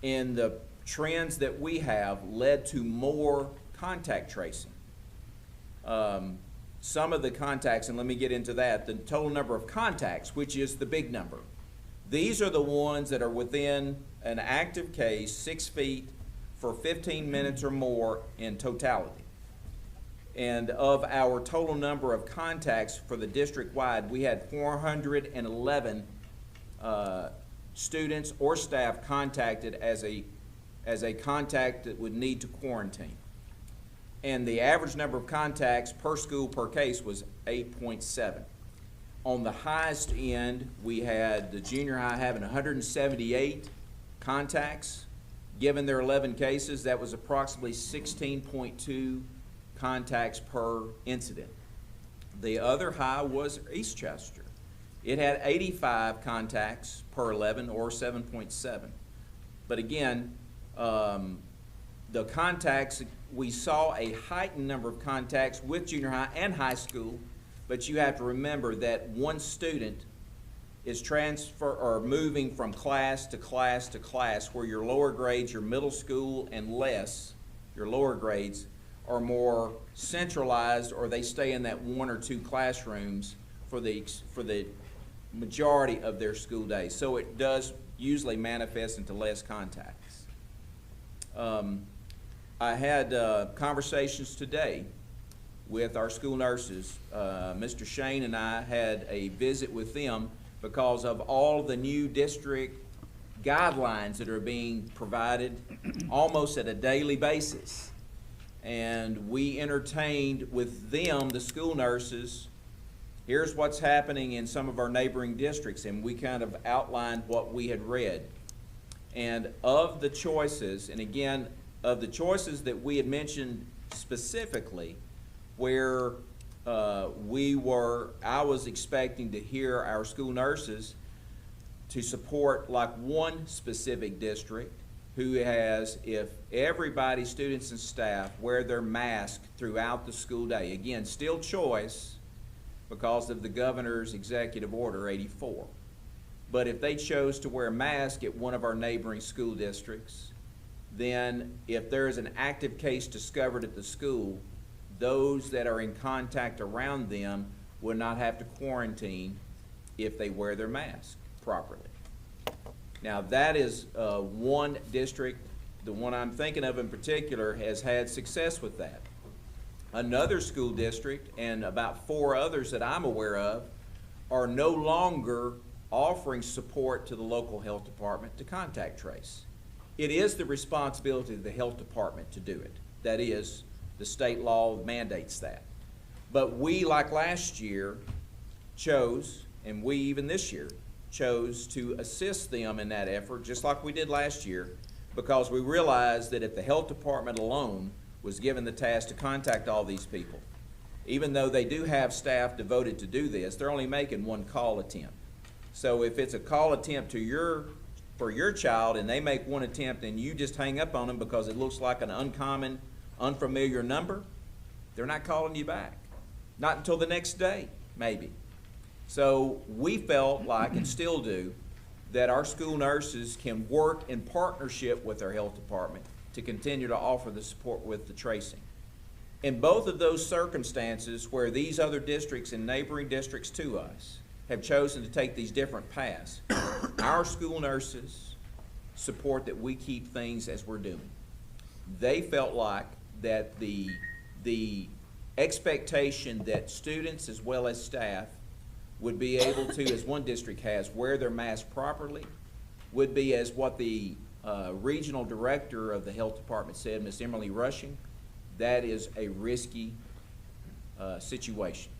Speaker 6: in the trends that we have led to more contact tracing. Some of the contacts, and let me get into that, the total number of contacts, which is the big number. These are the ones that are within an active case, 6 feet, for 15 minutes or more in totality. And of our total number of contacts for the district-wide, we had 411 students or staff contacted as a contact that would need to quarantine. and the average number of contacts per school per case was 8.7. On the highest end, we had the junior high having 178 contacts. Given their 11 cases, that was approximately 16.2 contacts per incident. The other high was Eastchester. It had 85 contacts per 11, or 7.7. But again, the contacts, we saw a heightened number of contacts with junior high and high school, but you have to remember that one student is moving from class to class to class, where your lower grades, your middle school and less, your lower grades, are more centralized, or they stay in that 1 or 2 classrooms for the majority of their school day. So it does usually manifest into less contacts. I had conversations today with our school nurses. Mr. Shane and I had a visit with them because of all the new district guidelines that are being provided almost at a daily basis. And we entertained with them, the school nurses, here's what's happening in some of our neighboring districts, and we kind of outlined what we had read. And of the choices, and again, of the choices that we had mentioned specifically, where I was expecting to hear our school nurses to support like one specific district who has, if everybody, students and staff, wear their mask throughout the school day. Again, still choice because of the governor's executive order 84. But if they chose to wear a mask at one of our neighboring school districts, then if there is an active case discovered at the school, those that are in contact around them would not have to quarantine if they wear their mask properly. Now that is one district, the one I'm thinking of in particular, has had success with that. Another school district, and about 4 others that I'm aware of, are no longer offering support to the local health department to contact trace. It is the responsibility of the health department to do it. That is, the state law mandates that. But we, like last year, chose, and we even this year, chose to assist them in that effort, just like we did last year, because we realized that if the health department alone was given the task to contact all these people, even though they do have staff devoted to do this, they're only making one call attempt. So if it's a call attempt for your child and they make one attempt and you just hang up on them because it looks like an uncommon, unfamiliar number, they're not calling you back. Not until the next day, maybe. So we felt like, and still do, that our school nurses can work in partnership with our health department to continue to offer the support with the tracing. In both of those circumstances where these other districts and neighboring districts to us have chosen to take these different paths, our school nurses support that we keep things as we're doing. They felt like that the expectation that students as well as staff would be able to, as one district has, wear their mask properly, would be as what the regional director of the health department said, Ms. Emily Rushing, that is a risky situation.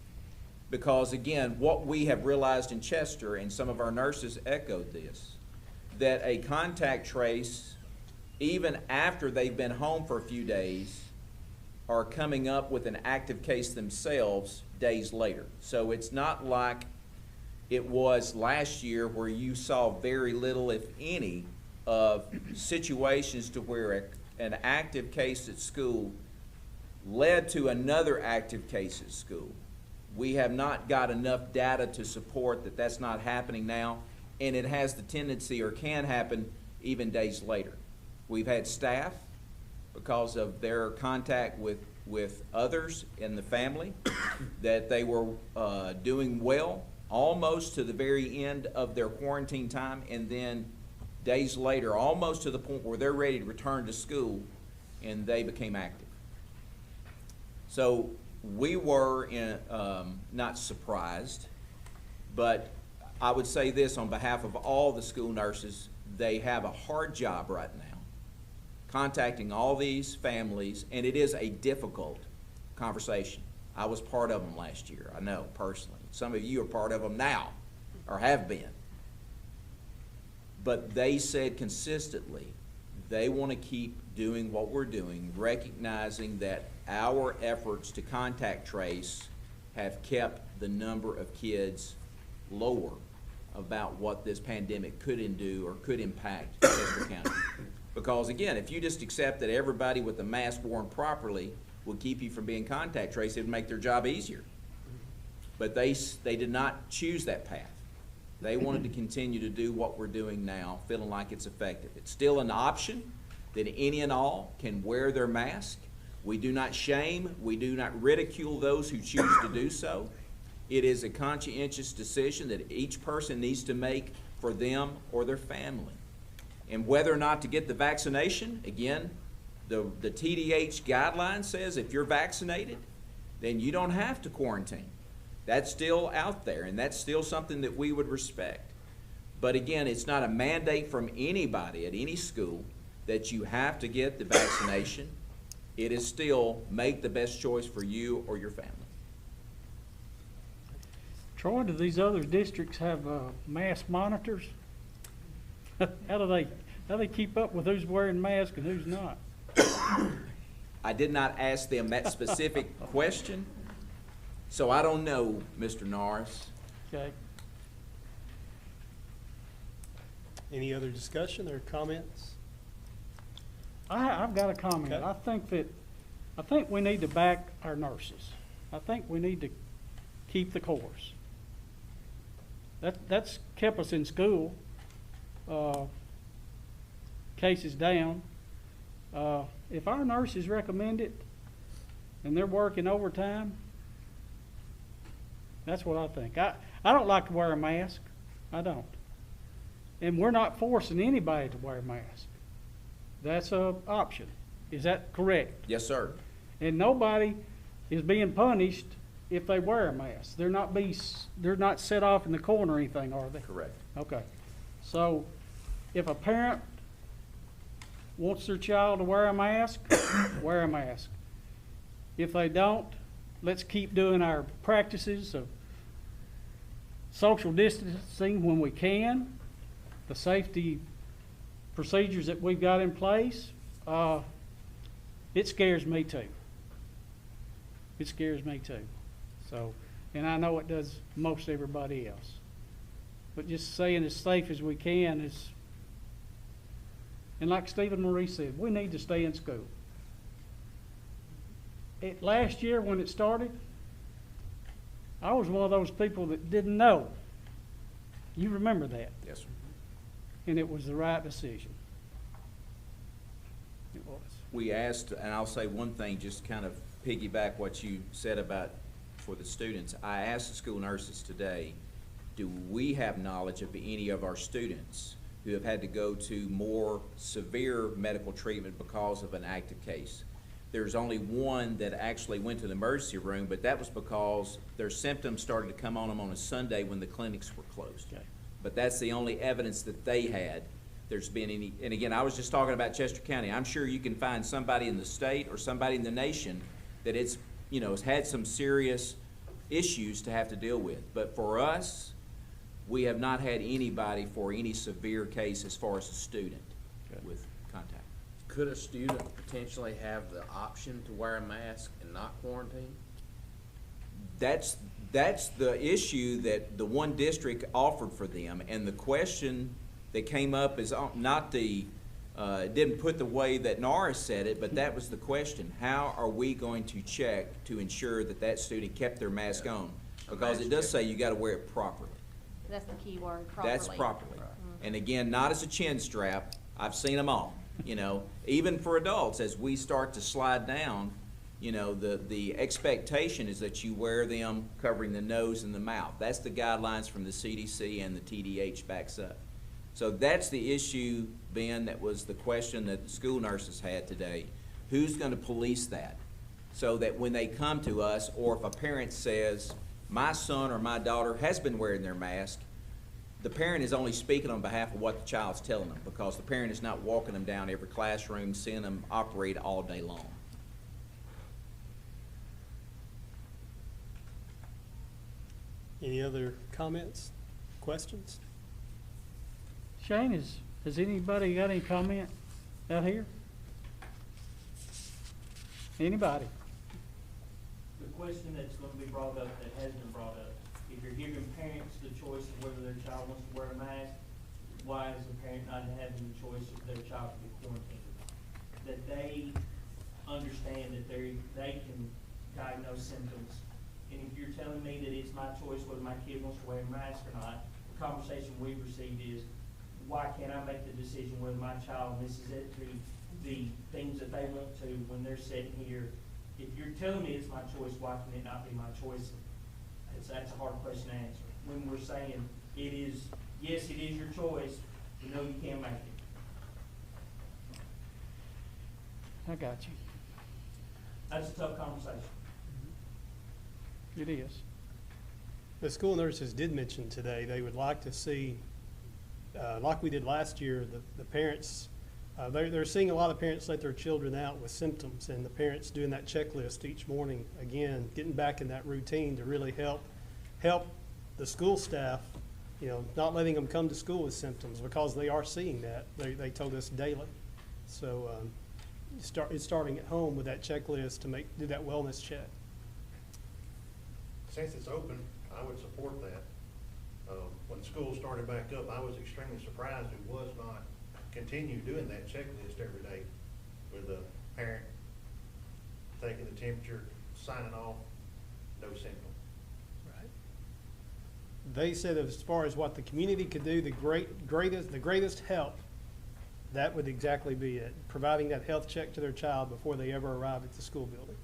Speaker 6: Because again, what we have realized in Chester, and some of our nurses echoed this, that a contact trace, even after they've been home for a few days, are coming up with an active case themselves days later. So it's not like it was last year where you saw very little, if any, of situations to where an active case at school led to another active case at school. We have not got enough data to support that that's not happening now, and it has the tendency, or can happen, even days later. We've had staff, because of their contact with others in the family, that they were doing well almost to the very end of their quarantine time, and then days later, almost to the point where they're ready to return to school, and they became active. So we were not surprised, but I would say this on behalf of all the school nurses: they have a hard job right now, contacting all these families, and it is a difficult conversation. I was part of them last year, I know personally. Some of you are part of them now, or have been. But they said consistently, they want to keep doing what we're doing, recognizing that our efforts to contact trace have kept the number of kids lower about what this pandemic could do or could impact Chester County. Because again, if you just accept that everybody with the mask worn properly will keep you from being contact traced, it would make their job easier. But they did not choose that path. They wanted to continue to do what we're doing now, feeling like it's effective. It's still an option that any and all can wear their mask. We do not shame, we do not ridicule those who choose to do so. It is a conscientious decision that each person needs to make for them or their family. And whether or not to get the vaccination, again, the TDH guideline says if you're vaccinated, then you don't have to quarantine. That's still out there, and that's still something that we would respect. But again, it's not a mandate from anybody at any school that you have to get the vaccination. It is still make the best choice for you or your family.
Speaker 5: Troy, do these other districts have mask monitors? How do they keep up with who's wearing masks and who's not?
Speaker 6: I did not ask them that specific question, so I don't know, Mr. Norris.
Speaker 5: Okay.
Speaker 1: Any other discussion or comments?
Speaker 5: I've got a comment.
Speaker 1: Okay.
Speaker 5: I think we need to back our nurses. I think we need to keep the course. That's kept us in school. Cases down. If our nurses recommend it and they're working overtime, that's what I think. I don't like to wear a mask. I don't. And we're not forcing anybody to wear a mask. That's an option. Is that correct?
Speaker 6: Yes, sir.
Speaker 5: And nobody is being punished if they wear a mask. They're not set off in the corner or anything, are they?
Speaker 6: Correct.
Speaker 5: Okay. So if a parent wants their child to wear a mask, wear a mask. If they don't, let's keep doing our practices of social distancing when we can, the safety procedures that we've got in place. It scares me too. It scares me too. So, and I know it does most everybody else. But just staying as safe as we can is, and like Stephen Marie said, we need to stay in school. Last year when it started, I was one of those people that didn't know. You remember that?
Speaker 6: Yes, sir.
Speaker 5: And it was the right decision. It was.
Speaker 6: We asked, and I'll say one thing, just to kind of piggyback what you said about for the students. I asked the school nurses today, do we have knowledge of any of our students who have had to go to more severe medical treatment because of an active case? There's only one that actually went to the emergency room, but that was because their symptoms started to come on them on a Sunday when the clinics were closed. Okay. But that's the only evidence that they had. There's been any, and again, I was just talking about Chester County. I'm sure you can find somebody in the state or somebody in the nation that it's, has had some serious issues to have to deal with. But for us, we have not had anybody for any severe case as far as a student with contact.
Speaker 12: Could a student potentially have the option to wear a mask and not quarantine?
Speaker 6: That's the issue that the one district offered for them, and the question that came up is not didn't put the way that Norris said it, but that was the question. How are we going to check to ensure that that student kept their mask on? Because it does say you got to wear it properly.
Speaker 3: That's the key word, properly.
Speaker 6: That's properly. And again, not as a chin strap. I've seen them all. Even for adults, as we start to slide down, the expectation is that you wear them covering the nose and the mouth. That's the guidelines from the CDC and the TDH backs up. So that's the issue, Ben, that was the question that the school nurses had today. Who's going to police that? So that when they come to us, or if a parent says, my son or my daughter has been wearing their mask, the parent is only speaking on behalf of what the child's telling them, because the parent is not walking them down every classroom, seeing them operate all day long.
Speaker 1: Any other comments, questions?
Speaker 5: Shane, has anybody got any comment out here? Anybody?
Speaker 15: The question that's going to be brought up that has been brought up, if you're giving parents the choice of whether their child wants to wear a mask, why is the parent not having the choice of their child to be quarantined? That they understand that they can diagnose symptoms. And if you're telling me that it's my choice whether my kid wants to wear a mask or not, the conversation we've received is, why can't I make the decision whether my child misses it to the things that they want to when they're sitting here? If you're telling me it's my choice, why can it not be my choice? That's a hard question to answer. When we're saying it is, yes, it is your choice, but no, you can't make it.
Speaker 5: I got you.
Speaker 15: That's a tough conversation.
Speaker 5: It is.
Speaker 1: The school nurses did mention today they would like to see, like we did last year, the parents, they're seeing a lot of parents let their children out with symptoms, and the parents doing that checklist each morning, again, getting back in that routine to really help the school staff, not letting them come to school with symptoms, because they are seeing that. They told us daily. So it's starting at home with that checklist to do that wellness check.
Speaker 16: Since it's open, I would support that. When school started back up, I was extremely surprised it was not continue doing that checklist every day with the parent taking the temperature, signing off, no symptom.
Speaker 1: Right. They said as far as what the community could do, the greatest help, that would exactly be it, providing that health check to their child before they ever arrive at the school building.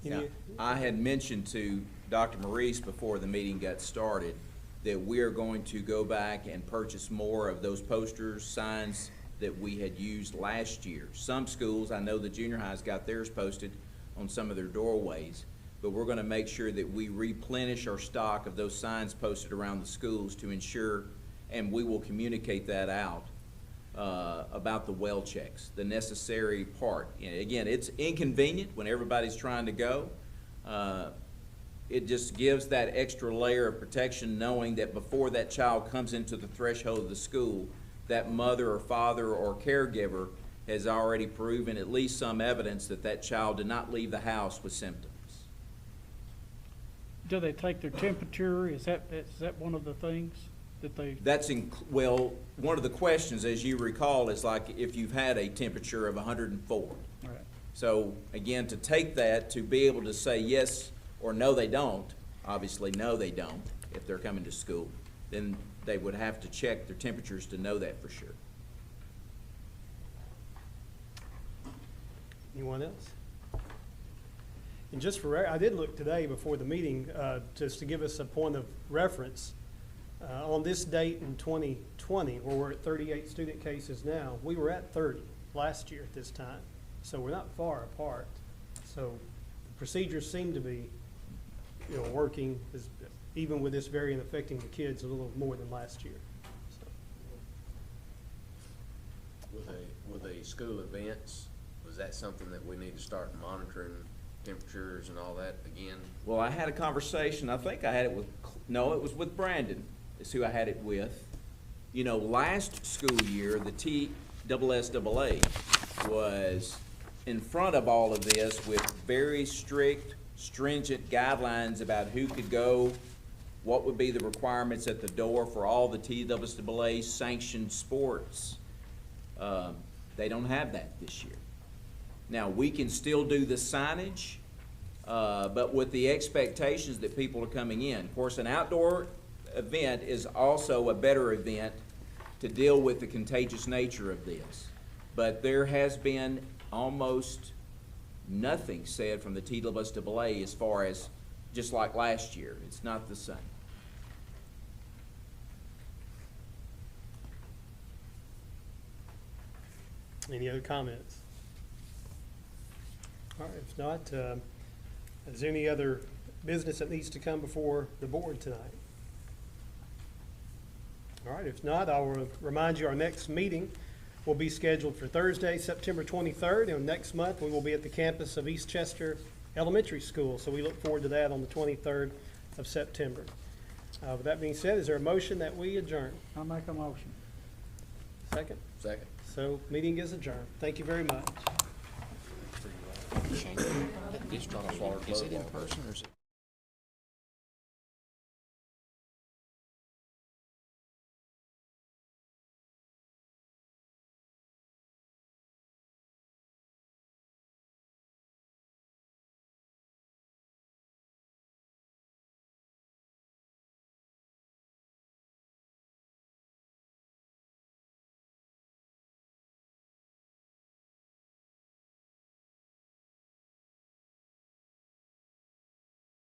Speaker 6: Now, I had mentioned to Dr. Maurice before the meeting got started that we are going to go back and purchase more of those posters, signs that we had used last year. Some schools, I know the junior high's got theirs posted on some of their doorways, but we're going to make sure that we replenish our stock of those signs posted around the schools to ensure, and we will communicate that out, about the well checks, the necessary part. Again, it's inconvenient when everybody's trying to go. It just gives that extra layer of protection knowing that before that child comes into the threshold of the school, that mother or father or caregiver has already proven at least some evidence that that child did not leave the house with symptoms.
Speaker 5: Do they take their temperature? Is that one of the things that they?
Speaker 6: Well, one of the questions, as you recall, is like if you've had a temperature of 104.
Speaker 5: Right.
Speaker 6: So again, to take that, to be able to say yes or no they don't, obviously no they don't if they're coming to school, then they would have to check their temperatures to know that for sure.
Speaker 1: Anyone else? And just for, I did look today before the meeting, just to give us a point of reference. On this date in 2020, where we're at 38 student cases now, we were at 30 last year at this time. So we're not far apart. So the procedures seem to be, working, even with this variant affecting the kids a little more than last year. So.
Speaker 12: With the school events, was that something that we need to start monitoring temperatures and all that again?
Speaker 6: Well, I had a conversation, I think I had it it was with Brandon, is who I had it with. Last school year, the TSSAA was in front of all of this with very strict, stringent guidelines about who could go, what would be the requirements at the door for all the TSSAA sanctioned sports. They don't have that this year. Now, we can still do the signage, but with the expectations that people are coming in. Of course, an outdoor event is also a better event to deal with the contagious nature of this. But there has been almost nothing said from the TSSAA as far as just like last year. It's not the same.
Speaker 1: Any other comments? All right, if not, is there any other business that needs to come before the board tonight? All right, if not, I will remind you our next meeting will be scheduled for Thursday, September 23rd, and next month we will be at the campus of East Chester Elementary School, so we look forward to that on the 23rd of September. With that being said, is there a motion that we adjourn?
Speaker 5: I'll make a motion.
Speaker 1: Second?
Speaker 12: Second.
Speaker 1: So, meeting is adjourned. Thank you very much.
Speaker 12: Is it in person or is it?